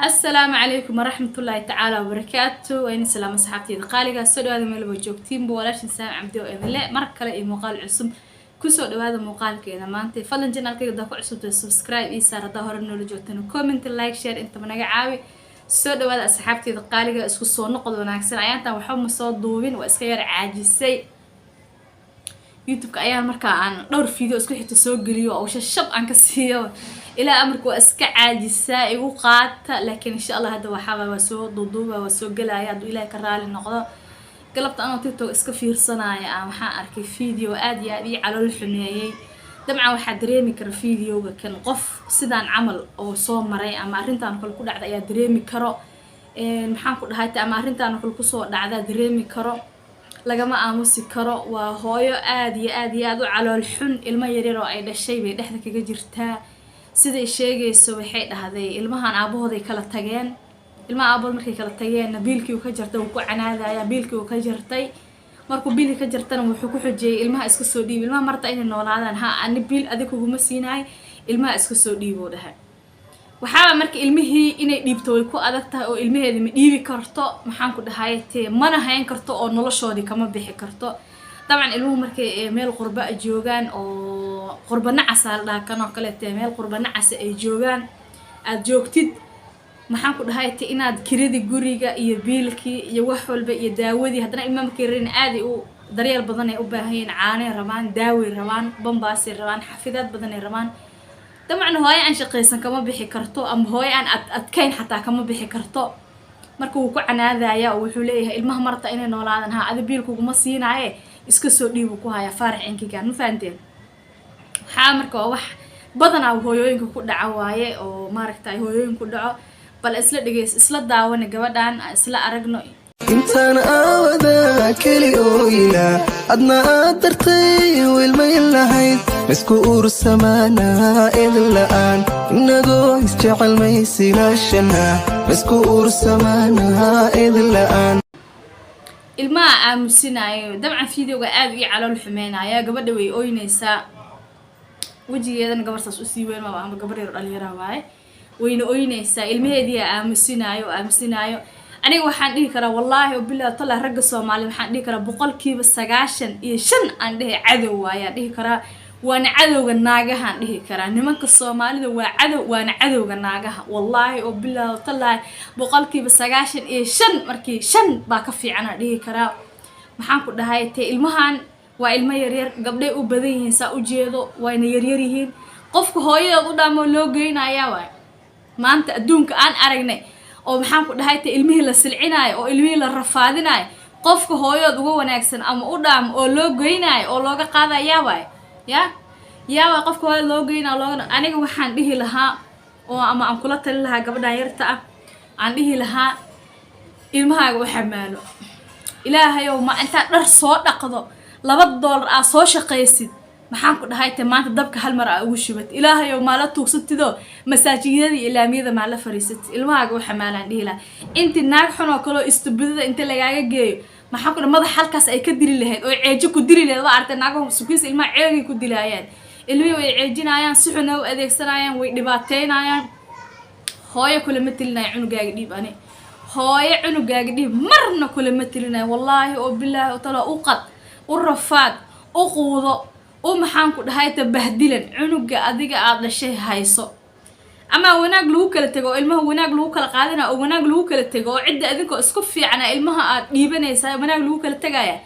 السلام عليكم ورحمة الله تعالى وبركاته. وين سلام أصحابتي القالقة سودو هذا ميل وجوكتين بولاش نسام عبدو إذن لا مركلة إيه مقال عصم كسودو هذا مقال كذا ما أنت فلن جنا كذا داكو عصم سبسكرايب إيسار ظهر إنه لجوتين كومنت لايك شير أنت من عاوي سودو هذا أصحابتي القالقة اسكو صون نقد ونعكسر عيانتا وحوم صوت دوبين واسكير عاجزي يوتيوب كأيام مركا عن دور فيديو اسكو حتى سوق جليو أو شاب عن كسيه إلى أمرك واسك عاجزة وقعت لكن إن شاء الله هذا وحابة وسوق ضدوبة وسوق جلايا دو إلى كرال النقطة قلبت أنا تيتو اسك في صناعة أو حأركي فيديو آدي على الحناية دمعة واحد دريمي كر فيديو كان قف سدان عمل أو صوم مري أما أرنتان كل كل عدا دريمي كرو محن كل هاي أما أرنتان كل كسر عدا دريمي كرو lagama aamusi karo waa hooyo aad u calool xun ilmo yaryar oo ay dhashay bay dhexda kaga jirtaa sida ay sheegayso waxay dhahday ilmahan aabahooday kala tageen ilmaha aabahood markay kala tageen biilkii uu ka jartay uu ku canaadaya biilkii uu ka jartay markuu biilkii ka jartana wuxuu ku xujiyay ilmaha iska soo dhiib ilmaha marta inay noolaadaan ha ani biil adiga kuma siinaay ilmaha iska soo dhiib oo dhahay waxaa markii ilmihii inay dhiibto way ku adag tahay oo ilmaheeda ma dhiibi karto maxaan ku dhahaaytay mana hayn karto oo noloshoodii kama bixi karto dabcan ilmuhu markay meel qurba joogaan oo qurba nacas la dhakan oo kale tee meel qurba nacas ay joogaan aad joogtid maxaan ku dhahaaytay inaad kiridi guriga iyo biilkii iyo wax walba iyo daawadii hadana imaamkii reer aad u daryeel badan ay u baahan yihiin caanay rabaan daawi rabaan bambaasi rabaan xafidaad badan ay rabaan طبعا هواي عن شقيسن كما بيحي كرتو أم هواي عن أتكين حتى كما بيحي كرتو مركو كعن هذا يا وحوليه المهم مرتا إني نولادن ها هذا بيلكو مصين عيه إسكسو ديبو كوها يا فارح إنكي كان مفانتين حامركو وح بدنا وهويين كو دعوايه أو ماركتاي هويين كو دعو بل إسلا دقيس إسلا داوان جوادان إسلا أرجنو intaan aawada keli ooyla adna aad dartay wiilmayl lahayd isku uursamanaa idin la'aan inagoo isjecel maysilaashana isku uursamanaa idin la'aan ilmaha aamusinayo dabcan fiidiyowga aad u calool xumeynaya gabadha way ooynaysaa wajigeedana gabartaas u sii weyn ma ama gabar yar dhalinyaro waaye wayna ooynaysaa ilmaheedii aamusinayo aniga waxaan dhihi karaa wallahi oo billaah tala ragga Soomaaliyeed waxaan dhihi karaa 95% aan dhihi cadow waaya dhihi karaa waana cadowga naagahan dhihi karaa nimanka Soomaalida waa cadow waana cadowga naagaha wallahi oo billaah tala 95% markii 5 baa ka fiican dhihi karaa maxaan ku dhahay ilmahan waa ilmo yaryar gabdhay u badan yihiin saa u jeedo wayna yaryar yihiin qofka hooyada u dhaamo loo geynaya waay maanta adduunka aan aragnay oo maxaan ku dhahay ilmihii la silcinayo oo ilmihii la rafaadinayo qofka hooyad uga wanaagsan ama u dhaam oo loo geynayo oo looga qaadaya waay yaa qofka hooyad loo geynayo looga aniga waxaan dhihi lahaa oo ama aan kula talin lahaa gabadha yarta ah aan dhihi lahaa ilmahaaga waxa maalo ilaahay oo ma inta dhar soo dhaqdo $2 aa soo shaqaysid maxaan ku dhahay maanta dabka hal mar ugu shubad ilaahay oo maala tuugsatido masaajidada ilaamiyada maala fariisat ilmahaaga waxa maalan dhihila inti naag xun oo kale istubidada inta lagaaga geeyo maxaan ku madax halkaas ay ka diri lahayd oo ceejo ku diri lahayd waa artay naago sukiis ilmaha ceegi ku dilaayaan ilmihi way ceejinayaan si xun u adeegsanayaan way dhibaateynayaan hooyo kale ma tilinay cunugaaga dhiib ani hooyo cunugaaga dhiib marna kale ma tilinay wallahi oo billaah oo tala u qad u rafaad u quudo oo maxaan ku dhahay tabahdilan cunuga adiga aad dhashay hayso ama wanaag lagu kala tago ilmaha wanaag lagu kala qaadana oo wanaag lagu kala tago oo cid adinka isku fiicana ilmaha aad dhiibanaysaa wanaag lagu kala tagaya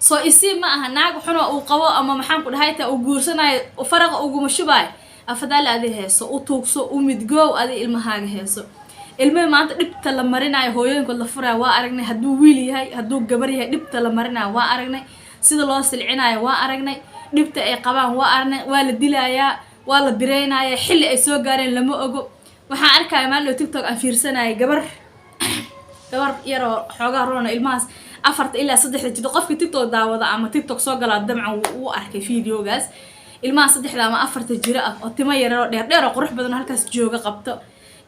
soo isii ma aha naag xun oo qabo ama maxaan ku dhahay uu guursanayo oo faraqa ugu mashubay afadaal adii heeso oo tuugso oo midgoow adii ilmahaaga heeso ilmaha maanta dhibta la marinayo hooyooyinka la furay waa aragnay haduu wiil yahay haduu gabar yahay dhibta la marinayo waa aragnay sida loo silcinayo waa aragnay dhibta ay qabaan waa aragnay waa la dilayaa waa la bireynaya xilli ay soo gaareen lama ogo waxaan arkay maalin TikTok aan fiirsanay gabar yar oo xogaa roona ilmahaas 4 ilaa 3 jid qofkii TikTok daawada ama TikTok soo gala damcan uu arkay fiidiyogaas ilmaha 3 ama 4 jira ah oo timo yar oo dheer oo qurux badan halkaas jooga qabto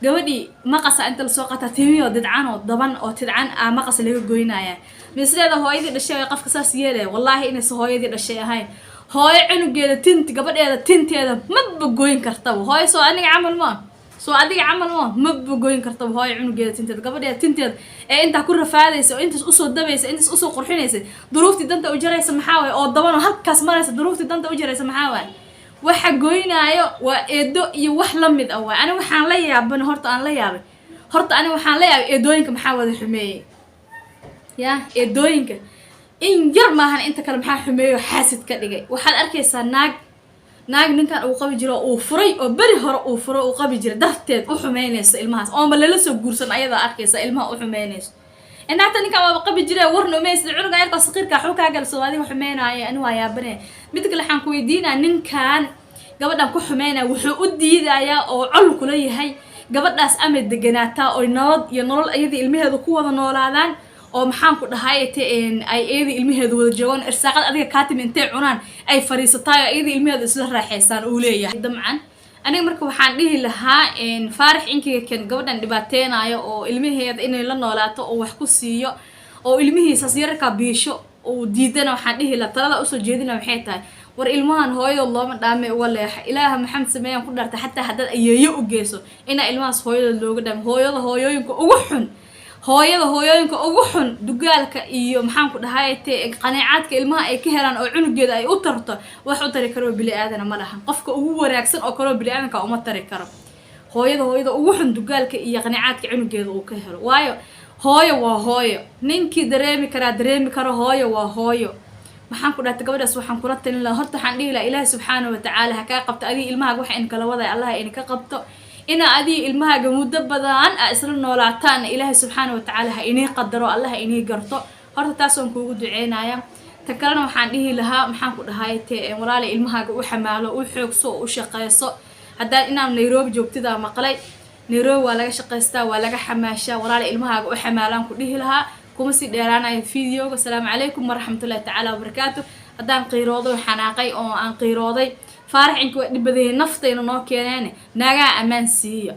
gabadhii maqasa inta la soo qata timiyo dadcan oo daban oo tidcan maqas laga goynaya misleeda hooyadii dhashay qofka saas yeelay wallahi inay soo hooyadii dhashay ahayn hooyo cunugeeda tinti gabadheeda tinteeda ma goyn kartaa hooyo soo aniga camal ma soo adiga camal ma bogoyn karto hooyo cunugeeda tinteed gabadheeda tinteed ee inta ku rafaadaysa oo intaas u soo dabaysa intaas u soo qurxinaysa duruufti danta u jaraysa maxaa way oo dabano halkaas maraysa duruufti danta u jaraysa maxaa way waxa goynaayo waa eedo iyo wax la mid ah waa aniga waxaan la yaabay horta aniga waxaan la yaabay eedooyinka maxaa wada xumeeyay ya eedooyinka in yar maahan inta kale maxaa xumeeyo xaasid ka dhigay waxaad arkaysaa naag ninkan uu qabi jiro uu furay oo bari hore uu furo uu qabi jiro darteed u xumeynaysa ilmahaas oo ma lala soo guursan ayada arkaysa ilmaha u xumeynaysa inaata ninkan waa qabi jira warna umaysid cunuga yarka saqiirka xukaa gal Soomaaliga xumeynaayo ani waa yaabane mid kale waxaan ku weydiinaa ninkan gabadhan ku xumeynaa wuxuu u diidayaa oo col kula yahay gabadhaas ama deganaataa oo nabad iyo nolol ayada ilmaheedu ku wada noolaadaan oo maxaan ku dhahay ay ayada ilmaheedu wada joogan irsaaqad adiga kaatim intee cunaan ay fariisatay ayada ilmaheedu isla raaxaysan uu leeyahay damcan aniga marka waxaan dhihi lahaa faarax inkiga kan gabadhan dhibaateenaayo oo ilmaheeda inay la noolaato oo wax ku siiyo oo ilmihiisa yarka biisho oo diidana waxaan dhihi lahaa talada u soo jeedina maxay tahay war ilmahan hooyo looma dhaamay uga leexa ilaaha maxamed sameeyaan ku dharta xataa hadad ayeeyo u geeso ina ilmahaas hooyada looga dhaamay hooyooyinka ugu xun hooyooyinka ugu xun dugaalka iyo maxaan ku dhahay qanaacadka ilmaha ay ka helaan oo cunugeeda ay u tarto wax u tari karo bili aadana ma lahan qofka ugu wanaagsan oo kale bili aadanka uma tari karo hooyada ugu xun dugaalka iyo qanaacadka cunugeeda uu ka helo waayo hooyo waa hooyo ninkii dareemi karo hooyo waa hooyo maxaan ku dhahay gabadhaas waxaan kula talin lahaa horta waxaan dhihi lahaa ilaahay subxaanahu wa tacaala ha ka qabto adiga ilmaha wax in kala waday allah in ka qabto ina adii ilmaha muddo badan isla noolaataan ilaahay subxaanahu wa tacaala ha inii qadaro allah inii garto horta taas aan kuugu duceynaya ta kalena waxaan dhihi lahaa maxaan ku dhahay walaal ilmaha u xamaalo u xoogso u shaqeyso haddii inaan Nairobi joogtida maqlay Nairobi waa laga shaqeystaa waa laga xamaashaa walaal ilmaha u xamaalaan ku dhihi lahaa kuma si dheeraanay fiidiyowga assalaamu calaykum waraxmatullaahi tacaala wabarakaatuh haddaan qiiroodo xanaaqay oo aan qiirooday faarax inka dibadee naftayna noo keeneen naga amaan siiyo